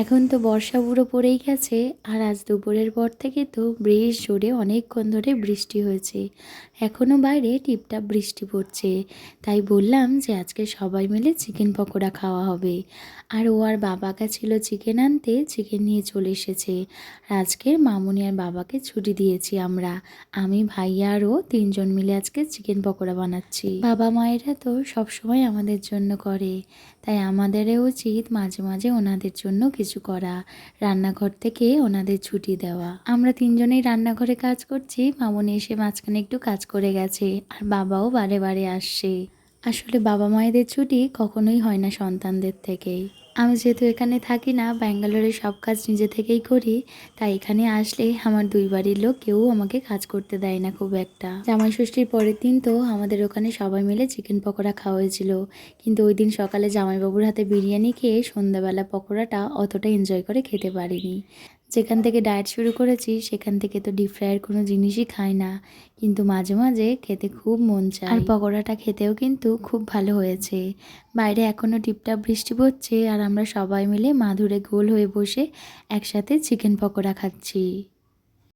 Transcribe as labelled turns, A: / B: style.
A: এখন তো বর্ষা পুরো পড়েই গেছে, আর আজ দুপুরের পর থেকে তো বেশ জোরে অনেকক্ষণ ধরে বৃষ্টি হয়েছে। এখনও বাইরে টিপটাপ বৃষ্টি পড়ছে। তাই বললাম যে আজকে সবাই মিলে চিকেন পকোড়া খাওয়া হবে। আর ও আর বাবা গেছিল চিকেন আনতে, চিকেন নিয়ে চলে এসেছে। আর আজকের মামুনি আর বাবাকে ছুটি দিয়েছি আমরা। আমি, ভাইয়া আর ও তিনজন মিলে আজকে চিকেন পকোড়া বানাচ্ছি। বাবা মায়েরা তো সবসময় আমাদের জন্য করে, তাই আমাদেরও উচিত মাঝে মাঝে ওনাদের জন্য কিছু করা, রান্নাঘর থেকে ওনাদের ছুটি দেওয়া। আমরা তিনজনেই রান্নাঘরে কাজ করছি, মামুনি এসে মাঝখানে একটু কাজ করে গেছে, আর বাবাও বারে বারে আসছে। আসলে বাবা মায়েদের ছুটি কখনোই হয় না সন্তানদের থেকেই। আমি যেহেতু এখানে থাকি না, ব্যাঙ্গালোরে সব কাজ নিজে থেকেই করি, তাই এখানে আসলে আমার দুই বাড়ির লোক কেউ আমাকে কাজ করতে দেয় না খুব একটা। জামাই ষষ্ঠীর পরের দিন তো আমাদের ওখানে সবাই মিলে চিকেন পকোড়া খাওয়া হয়েছিল, কিন্তু ওই দিন সকালে জামাইবাবুর হাতে বিরিয়ানি খেয়ে সন্ধ্যাবেলা পকোড়াটা অতটা এনজয় করে খেতে পারিনি। যেখান থেকে ডায়েট শুরু করেছি সেখান থেকে তো ডিপ ফ্রাইয়ের কোনো জিনিসই খাই না, কিন্তু মাঝে মাঝে খেতে খুব মন চায়। আর পকোড়াটা খেতেও কিন্তু খুব ভালো হয়েছে। বাইরে এখনও টিপটাপ বৃষ্টি পড়ছে, আর আমরা সবাই মিলে মাদুরে গোল হয়ে বসে একসাথে চিকেন পকোড়া খাচ্ছি।